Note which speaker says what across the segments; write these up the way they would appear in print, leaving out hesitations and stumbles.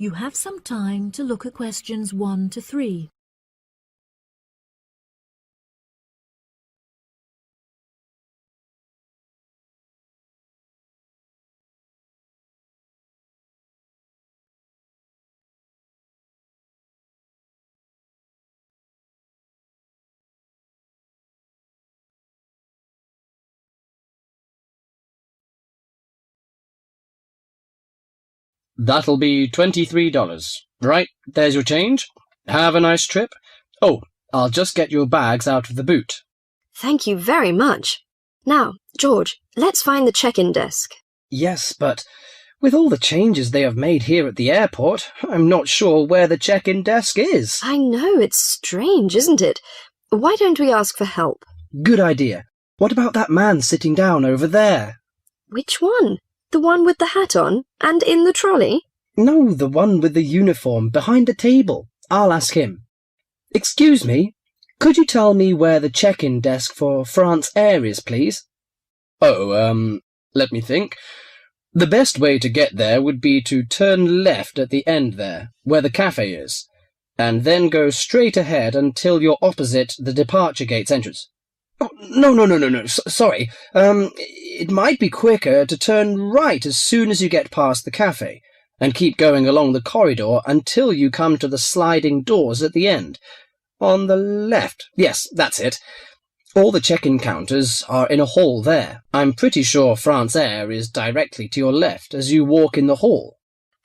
Speaker 1: You have some time to look at questions 1 to 3.
Speaker 2: That'll be $23. Right, there's your change. Have a nice trip. Oh, I'll just get your bags out of the boot.
Speaker 3: Thank you very much. Now, George, let's find the check-in desk.
Speaker 2: Yes, but with all the changes they have made here at the airport, I'm not sure where the check-in desk is.
Speaker 3: I know, it's strange, isn't it? Why don't we ask for help?
Speaker 2: Good idea. What about that man sitting down over there?
Speaker 3: Which one? The one with the hat on and in the trolley?
Speaker 2: No, the one with the uniform behind the table. I'll ask him. Excuse me, could you tell me where the check-in desk for France Air is, please? Oh, let me think. The best way to get there would be to turn left at the end there, where the cafe is, and then go straight ahead until you're opposite the departure gates entrance. Oh, no, sorry. It might be quicker to turn right as soon as you get past the cafe, and keep going along the corridor until you come to the sliding doors at the end. On the left. Yes, that's it. All the check-in counters are in a hall there. I'm pretty sure France Air is directly to your left as you walk in the hall.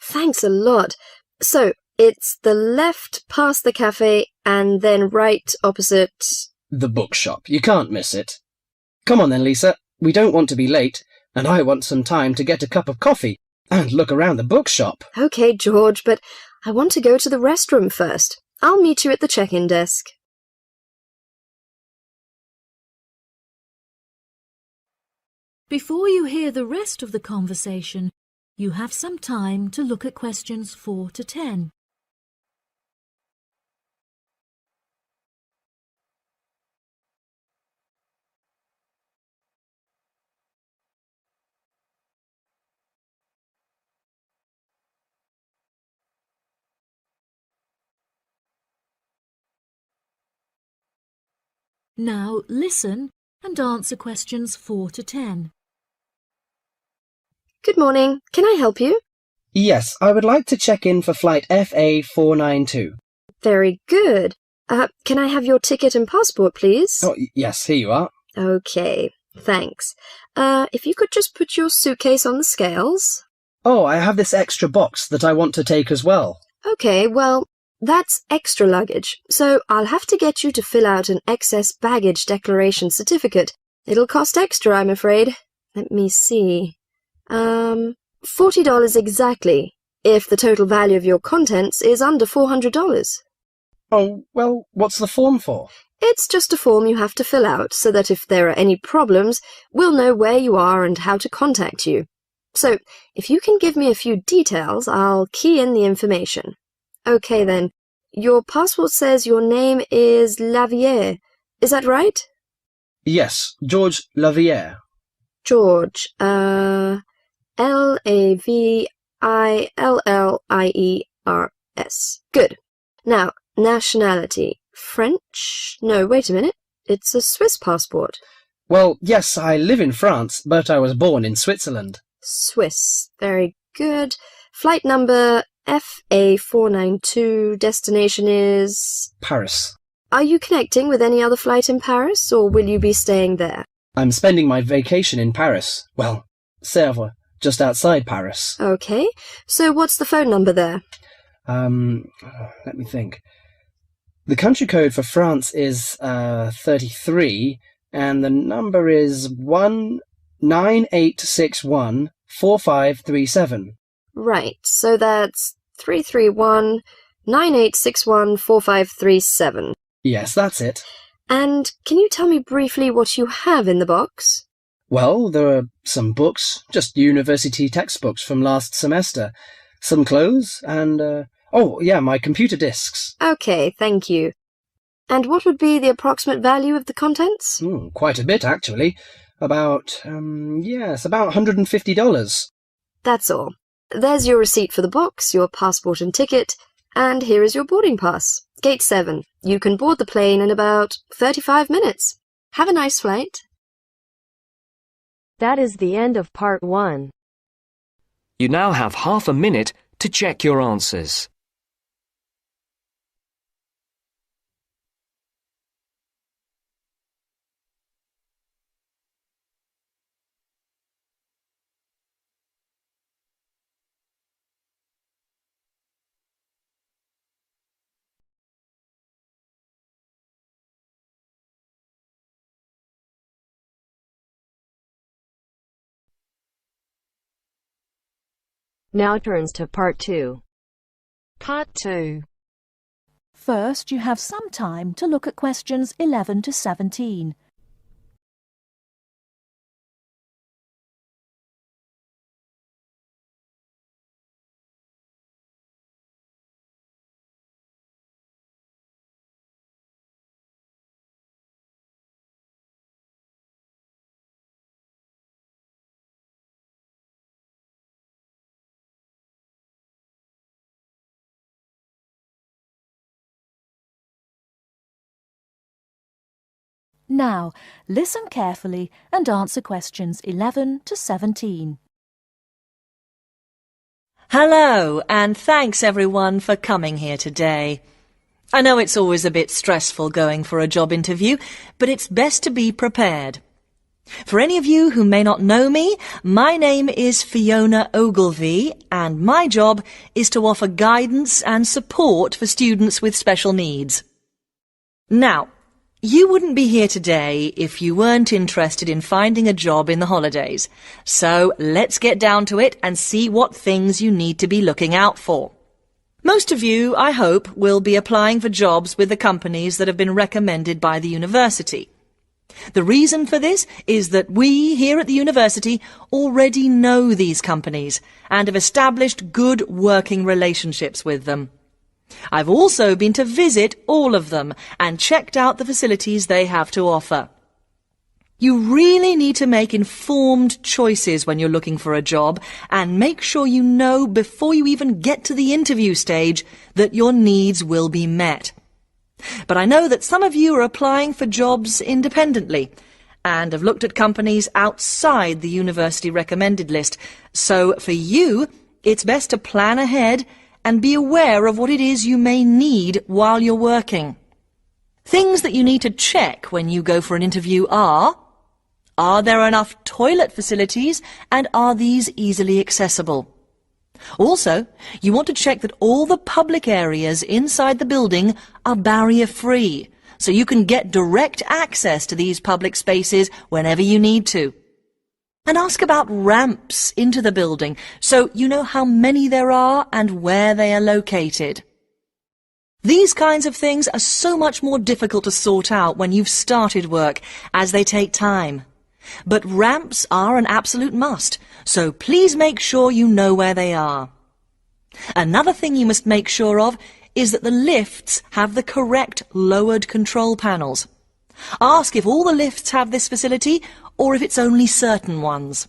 Speaker 3: Thanks a lot. So, it's the left past the cafe and then right opposite...
Speaker 2: The bookshop. You can't miss it. Come on then, Lisa. We don't want to be late, and I want some time to get a cup of coffee and look around the bookshop.
Speaker 3: OK, George, but I want to go to the restroom first. I'll meet you at the check-in desk.
Speaker 1: Before you hear the rest of the conversation, you have some time to look at questions 4 to 10. Now listen and answer questions 4 to 10.
Speaker 3: Good morning. Can I help you?
Speaker 2: Yes, I would like to check in for flight FA492.
Speaker 3: Very good. Can I have your ticket and passport, please?
Speaker 2: Oh, yes, here you are.
Speaker 3: OK, thanks. If you could just put your suitcase on the scales.
Speaker 2: Oh, I have this extra box that I want to take as well.
Speaker 3: OK, well, that's extra luggage, so I'll have to get you to fill out an excess baggage declaration certificate. It'll cost extra, I'm afraid. Let me see. $40 exactly, if the total value of your contents is under $400.
Speaker 2: Oh, well, what's the form for?
Speaker 3: It's just a form you have to fill out so that if there are any problems, we'll know where you are and how to contact you. So, if you can give me a few details, I'll key in the information. OK then, your passport says your name is Lavier. Is that right?
Speaker 2: Yes, George Lavier.
Speaker 3: George, Lavillliers. Good. Now, nationality. French? No, wait a minute. It's a Swiss passport.
Speaker 2: Well, yes, I live in France, but I was born in Switzerland.
Speaker 3: Swiss. Very good. Flight number FA492. Destination is...
Speaker 2: Paris.
Speaker 3: Are you connecting with any other flight in Paris, or will you be staying there?
Speaker 2: I'm spending my vacation in Paris. Well, Sèvres, just outside Paris.
Speaker 3: OK. So what's the phone number there?
Speaker 2: Let me think. The country code for France is 33, and the number is 198614537.
Speaker 3: Right, so that's 331-9861-4537.
Speaker 2: Yes, that's it.
Speaker 3: And can you tell me briefly what you have in the box?
Speaker 2: Well, there are some books, just university textbooks from last semester, some clothes, and, my computer disks.
Speaker 3: OK, thank you. And what would be the approximate value of the contents?
Speaker 2: Quite a bit, actually. About $150.
Speaker 3: That's all. There's your receipt for the box, your passport and ticket, and here is your boarding pass. Gate 7. You can board the plane in about 35 minutes. Have a nice flight.
Speaker 4: That is the end of part 1.
Speaker 5: You now have half a minute to check your answers.
Speaker 4: Now turns to part 2.
Speaker 6: Part 2.
Speaker 1: First, you have some time to look at questions 11 to 17. Now, listen carefully and answer questions 11 to 17.
Speaker 6: Hello, and thanks everyone for coming here today. I know it's always a bit stressful going for a job interview, but it's best to be prepared. For any of you who may not know me, my name is Fiona Ogilvie, and my job is to offer guidance and support for students with special needs. Now, you wouldn't be here today if you weren't interested in finding a job in the holidays. So let's get down to it and see what things you need to be looking out for. Most of you, I hope, will be applying for jobs with the companies that have been recommended by the university. The reason for this is that we here at the university already know these companies and have established good working relationships with them. I've also been to visit all of them and checked out the facilities they have to offer. You really need to make informed choices when you're looking for a job and make sure you know before you even get to the interview stage that your needs will be met. But I know that some of you are applying for jobs independently and have looked at companies outside the university recommended list. So for you, it's best to plan ahead and be aware of what it is you may need while you're working. Things that you need to check when you go for an interview are there enough toilet facilities and are these easily accessible? Also, you want to check that all the public areas inside the building are barrier-free, so you can get direct access to these public spaces whenever you need to. And ask about ramps into the building, so you know how many there are and where they are located. These kinds of things are so much more difficult to sort out when you've started work, as they take time. But ramps are an absolute must, so please make sure you know where they are. Another thing you must make sure of is that the lifts have the correct lowered control panels. Ask if all the lifts have this facility or if it's only certain ones.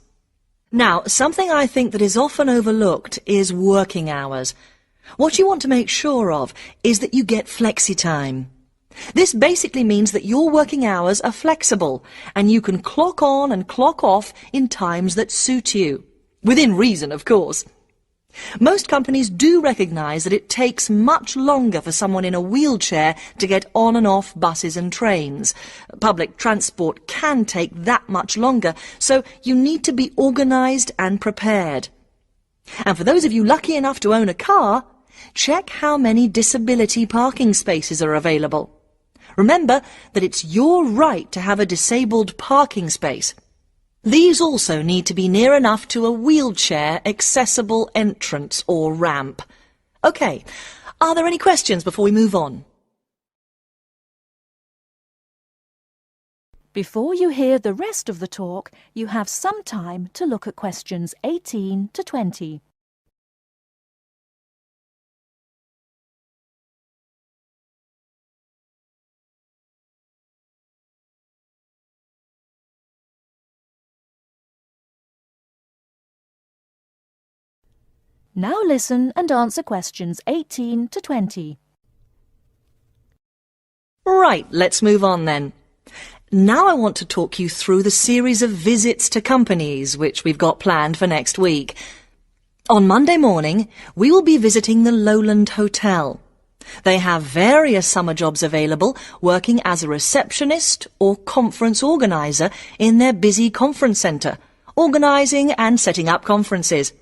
Speaker 6: Now, something I think that is often overlooked is working hours. What you want to make sure of is that you get flexi time. This basically means that your working hours are flexible and you can clock on and clock off in times that suit you. Within reason, of course. Most companies do recognise that it takes much longer for someone in a wheelchair to get on and off buses and trains. Public transport can take that much longer, so you need to be organised and prepared. And for those of you lucky enough to own a car, check how many disability parking spaces are available. Remember that it's your right to have a disabled parking space. These also need to be near enough to a wheelchair-accessible entrance or ramp. OK, are there any questions before we move on?
Speaker 1: Before you hear the rest of the talk, you have some time to look at questions 18 to 20. Now listen and answer questions 18 to 20.
Speaker 6: Right, let's move on then. Now I want to talk you through the series of visits to companies which we've got planned for next week. On Monday morning, we will be visiting the Lowland Hotel. They have various summer jobs available, working as a receptionist or conference organiser in their busy conference centre, organising and setting up conferences.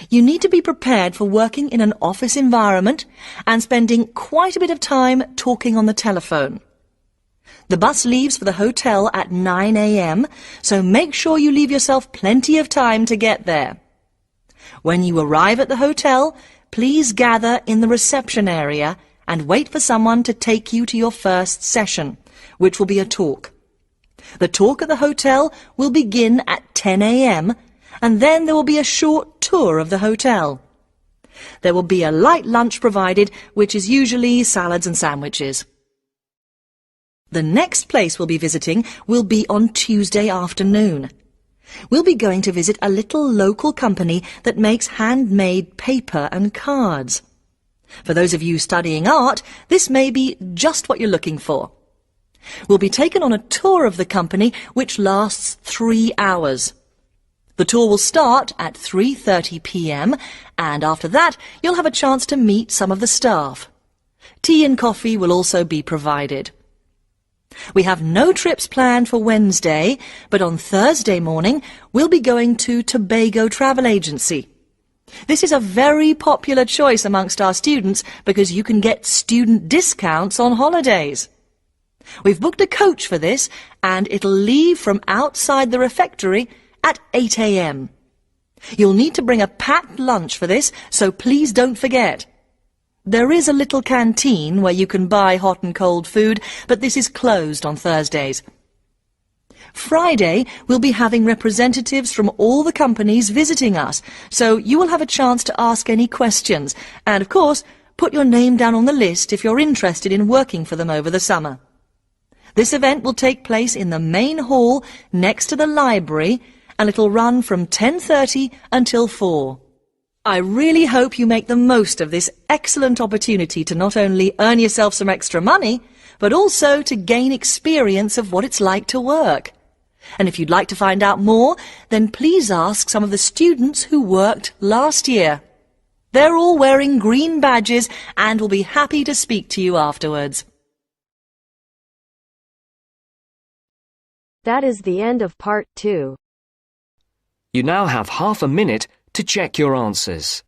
Speaker 6: You need to be prepared for working in an office environment and spending quite a bit of time talking on the telephone. The bus leaves for the hotel at 9 a.m, so make sure you leave yourself plenty of time to get there. When you arrive at the hotel, please gather in the reception area and wait for someone to take you to your first session, which will be a talk. The talk at the hotel will begin at 10 a.m, and then there will be a short tour of the hotel. There will be a light lunch provided, which is usually salads and sandwiches. The next place we'll be visiting will be on Tuesday afternoon. We'll be going to visit a little local company that makes handmade paper and cards. For those of you studying art, this may be just what you're looking for. We'll be taken on a tour of the company which lasts 3 hours. The tour will start at 3:30 p.m, and after that you'll have a chance to meet some of the staff. Tea and coffee will also be provided. We have no trips planned for Wednesday, but on Thursday morning we'll be going to Tobago Travel Agency. This is a very popular choice amongst our students because you can get student discounts on holidays. We've booked a coach for this, and it'll leave from outside the refectory at 8 a.m. You'll need to bring a packed lunch for this, so please don't forget. There is a little canteen where you can buy hot and cold food, but this is closed on Thursdays. Friday, we'll be having representatives from all the companies visiting us, so you will have a chance to ask any questions, and of course, put your name down on the list if you're interested in working for them over the summer. This event will take place in the main hall next to the library, and it'll run from 10:30 until 4. I really hope you make the most of this excellent opportunity to not only earn yourself some extra money, but also to gain experience of what it's like to work. And if you'd like to find out more, then please ask some of the students who worked last year. They're all wearing green badges and will be happy to speak to you afterwards.
Speaker 4: That is the end of part 2.
Speaker 5: You now have half a minute to check your answers.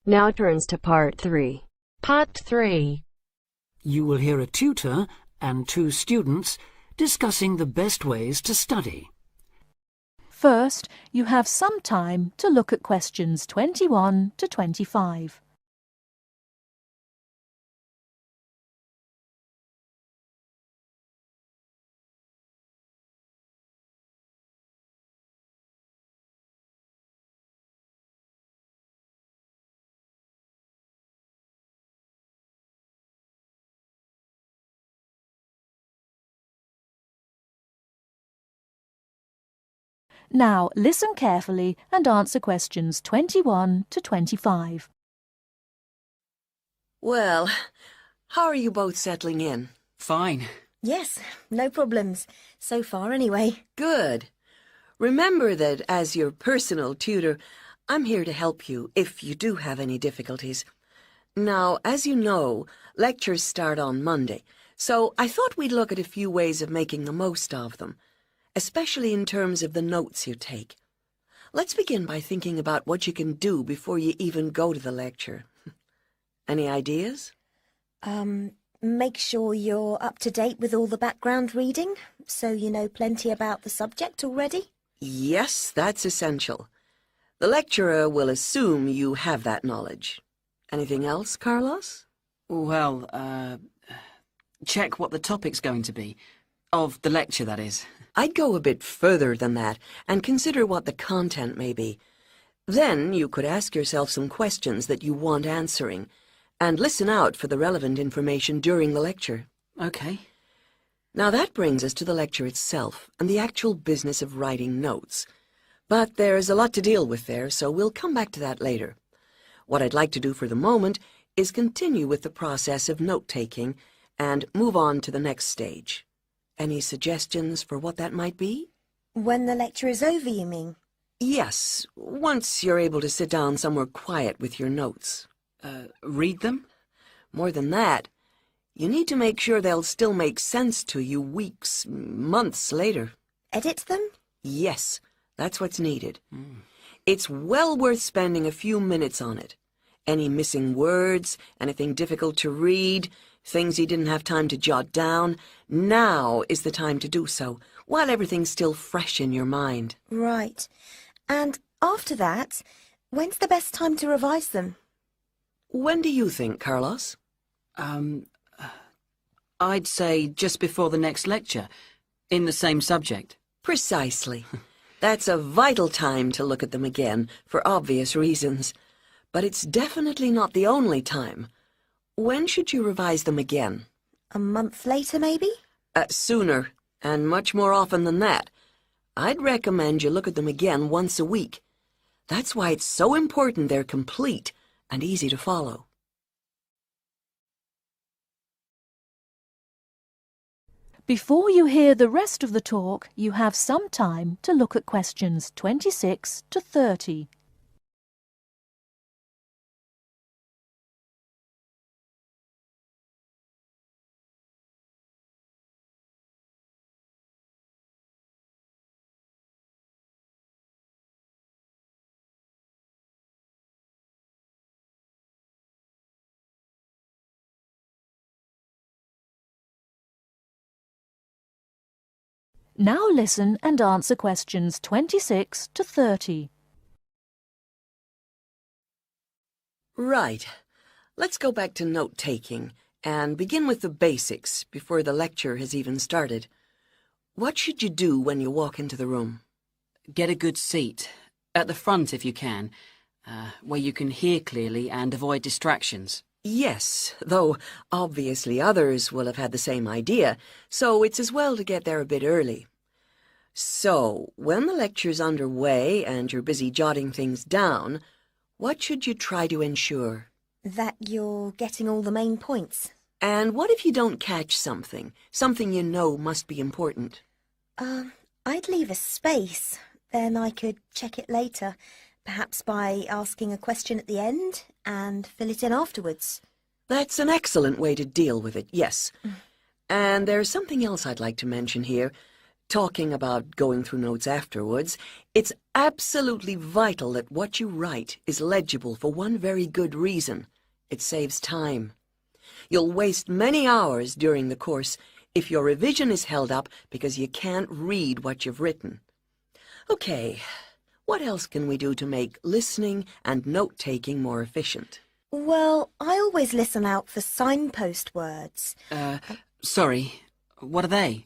Speaker 4: Now turns to part 3.
Speaker 7: Part 3.
Speaker 8: You will hear a tutor and 2 students discussing the best ways to study.
Speaker 1: First, you have some time to look at questions 21 to 25. Now listen carefully and answer questions 21 to 25.
Speaker 9: Well, how are you both settling in?
Speaker 8: Fine.
Speaker 10: Yes, no problems. So far, anyway.
Speaker 9: Good. Remember that as your personal tutor, I'm here to help you if you do have any difficulties. Now, as you know, lectures start on Monday, so I thought we'd look at a few ways of making the most of them, especially in terms of the notes you take. Let's begin by thinking about what you can do before you even go to the lecture. Any ideas?
Speaker 10: Make sure you're up to date with all the background reading, so you know plenty about the subject already.
Speaker 9: Yes, that's essential. The lecturer will assume you have that knowledge. Anything else, Carlos?
Speaker 8: Well,
Speaker 7: check what the topic's going to be. Of the lecture, that is.
Speaker 9: I'd go a bit further than that and consider what the content may be. Then you could ask yourself some questions that you want answering, and listen out for the relevant information during the lecture.
Speaker 7: Okay.
Speaker 9: Now that brings us to the lecture itself and the actual business of writing notes. But there's a lot to deal with there, so we'll come back to that later. What I'd like to do for the moment is continue with the process of note-taking and move on to the next stage. Any suggestions for what that might be?
Speaker 10: When the lecture is over, you mean?
Speaker 9: Yes, once you're able to sit down somewhere quiet with your notes.
Speaker 7: Read them?
Speaker 9: More than that, you need to make sure they'll still make sense to you weeks, months later.
Speaker 10: Edit them?
Speaker 9: Yes, that's what's needed. It's well worth spending a few minutes on it. Any missing words, anything difficult to read, things you didn't have time to jot down, now is the time to do so, while everything's still fresh in your mind.
Speaker 10: Right. And after that, when's the best time to revise them?
Speaker 9: When do you think, Carlos?
Speaker 7: I'd say just before the next lecture, in the same subject.
Speaker 9: Precisely. That's a vital time to look at them again, for obvious reasons. But it's definitely not the only time. When should you revise them again?
Speaker 10: A month later, maybe?
Speaker 9: Sooner, and much more often than that. I'd recommend you look at them again once a week. That's why it's so important they're complete and easy to follow.
Speaker 1: Before you hear the rest of the talk, you have some time to look at questions 26 to 30. Now listen and answer questions 26 to 30.
Speaker 9: Right. Let's go back to note-taking and begin with the basics before the lecture has even started. What should you do when you walk into the room?
Speaker 7: Get a good seat, at the front if you can, where you can hear clearly and avoid distractions.
Speaker 9: Yes, though obviously others will have had the same idea, so it's as well to get there a bit early. So, when the lecture's underway and you're busy jotting things down, what should you try to ensure?
Speaker 10: That you're getting all the main points.
Speaker 9: And what if you don't catch something you know must be important?
Speaker 10: I'd leave a space. Then I could check it later, perhaps by asking a question at the end and fill it in afterwards.
Speaker 9: That's an excellent way to deal with it, yes. And there's something else I'd like to mention here. Talking about going through notes afterwards, it's absolutely vital that what you write is legible for one very good reason. It saves time. You'll waste many hours during the course if your revision is held up because you can't read what you've written. Okay, what else can we do to make listening and note-taking more efficient?
Speaker 10: Well, I always listen out for signpost words.
Speaker 7: Sorry, what are they?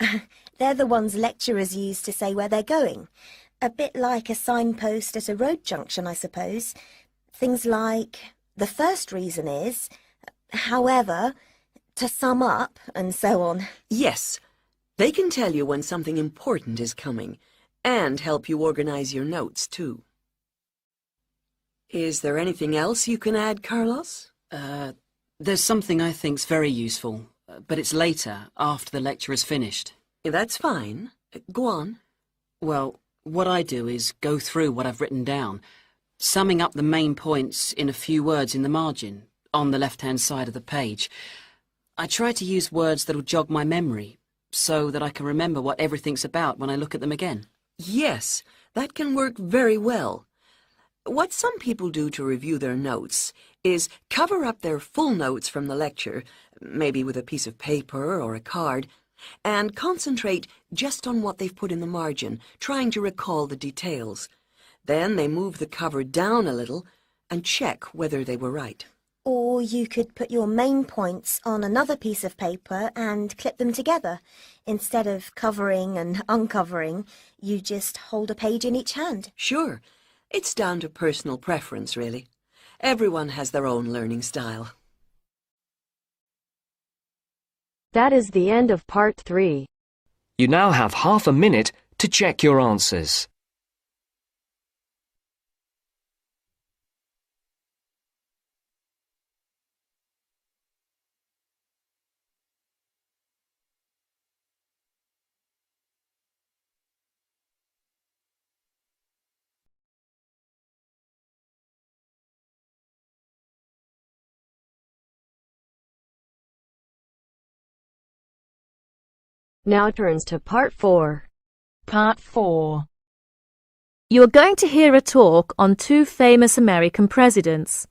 Speaker 10: They're the ones lecturers use to say where they're going. A bit like a signpost at a road junction, I suppose. Things like, the first reason is, however, to sum up, and so on.
Speaker 9: Yes, they can tell you when something important is coming, and help you organize your notes, too. Is there anything else you can add, Carlos?
Speaker 7: There's something I think's very useful, but it's later, after the lecture is finished.
Speaker 9: That's fine. Go on.
Speaker 7: Well, what I do is go through what I've written down, summing up the main points in a few words in the margin, on the left-hand side of the page. I try to use words that'll jog my memory, so that I can remember what everything's about when I look at them again.
Speaker 9: Yes, that can work very well. What some people do to review their notes is cover up their full notes from the lecture, maybe with a piece of paper or a card, and concentrate just on what they've put in the margin, trying to recall the details. Then they move the cover down a little and check whether they were right.
Speaker 10: Or you could put your main points on another piece of paper and clip them together. Instead of covering and uncovering, you just hold a page in each hand.
Speaker 9: Sure. It's down to personal preference, really. Everyone has their own learning style.
Speaker 4: That is the end of part 3.
Speaker 5: You now have half a minute to check your answers.
Speaker 4: Now turns to part 4.
Speaker 1: Part 4. You are going to hear a talk on 2 famous American presidents.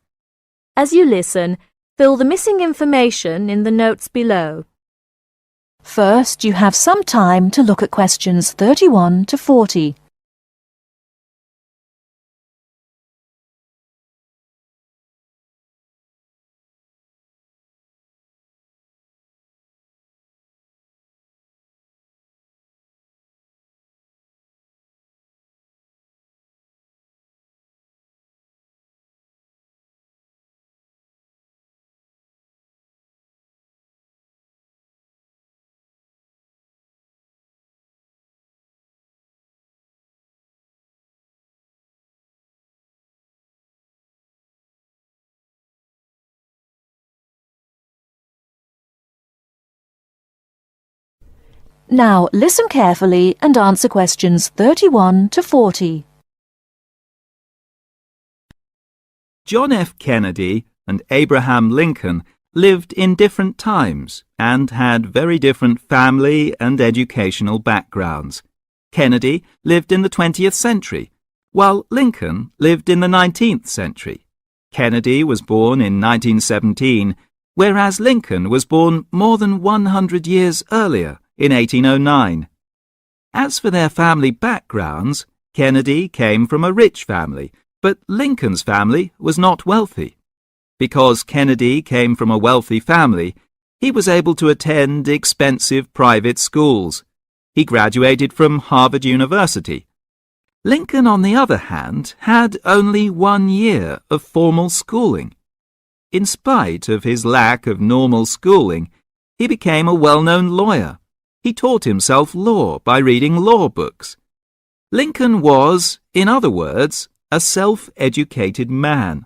Speaker 1: As you listen, fill the missing information in the notes below. First, you have some time to look at questions 31 to 40. Now, listen carefully and answer questions 31 to 40.
Speaker 11: John F. Kennedy and Abraham Lincoln lived in different times and had very different family and educational backgrounds. Kennedy lived in the 20th century, while Lincoln lived in the 19th century. Kennedy was born in 1917, whereas Lincoln was born more than 100 years earlier, in 1809. As for their family backgrounds, Kennedy came from a rich family, but Lincoln's family was not wealthy. Because Kennedy came from a wealthy family, he was able to attend expensive private schools. He graduated from Harvard University. Lincoln, on the other hand, had only 1 year of formal schooling. In spite of his lack of normal schooling, he became a well-known lawyer. He taught himself law by reading law books. Lincoln was, in other words, a self-educated man.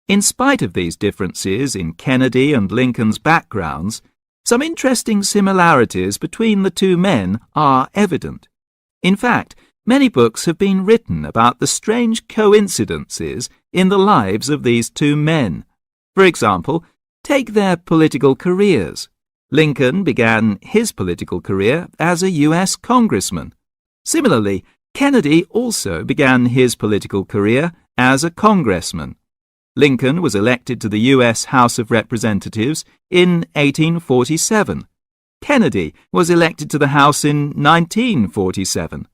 Speaker 11: In spite of these differences in Kennedy and Lincoln's backgrounds, some interesting similarities between the 2 men are evident. In fact, many books have been written about the strange coincidences in the lives of these 2 men. For example, take their political careers. Lincoln began his political career as a U.S. congressman. Similarly, Kennedy also began his political career as a congressman. Lincoln was elected to the U.S. House of Representatives in 1847. Kennedy was elected to the House in 1947.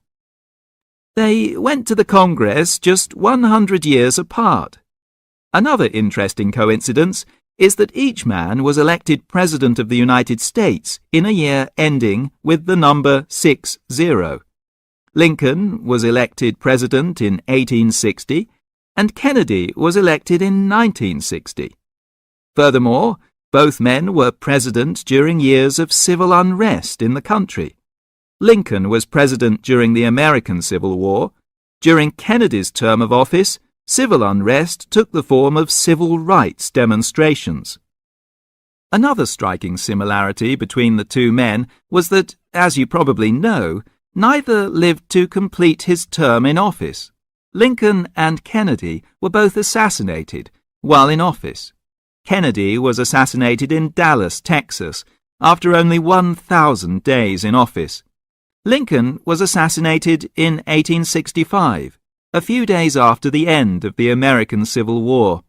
Speaker 11: They went to the Congress just 100 years apart. Another interesting coincidence is that each man was elected President of the United States in a year ending with the number 60. Lincoln was elected President in 1860, and Kennedy was elected in 1960. Furthermore, both men were president during years of civil unrest in the country. Lincoln was president during the American Civil War. During Kennedy's term of office, civil unrest took the form of civil rights demonstrations. Another striking similarity between the 2 men was that, as you probably know, neither lived to complete his term in office. Lincoln and Kennedy were both assassinated while in office. Kennedy was assassinated in Dallas, Texas, after only 1,000 days in office. Lincoln was assassinated in 1865, a few days after the end of the American Civil War.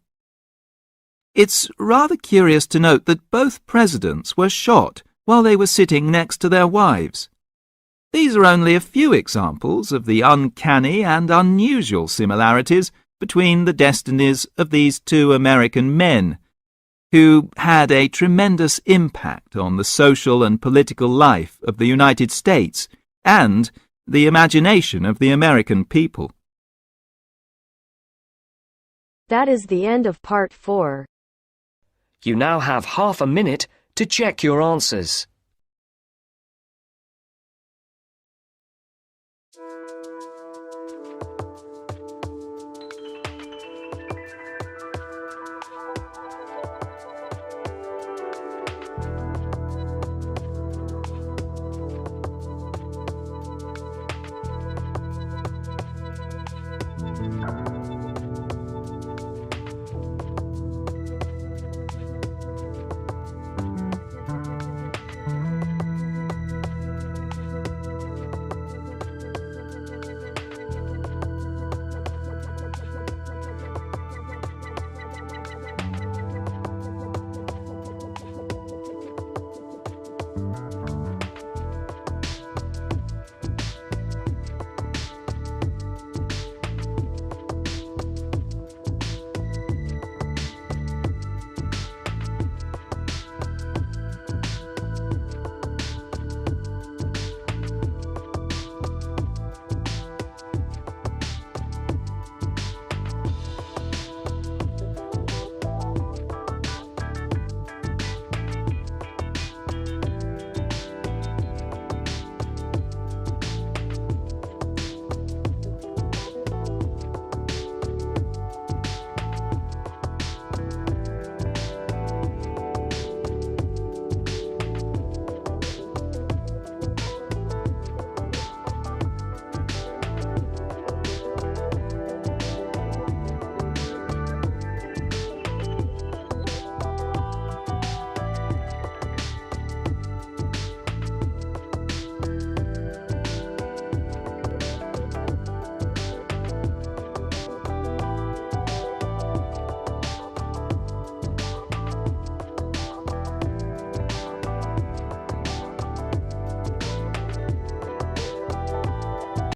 Speaker 11: It's rather curious to note that both presidents were shot while they were sitting next to their wives. These are only a few examples of the uncanny and unusual similarities between the destinies of these 2 American men who had a tremendous impact on the social and political life of the United States and the imagination of the American people.
Speaker 4: That is the end of part 4.
Speaker 5: You now have half a minute to check your answers.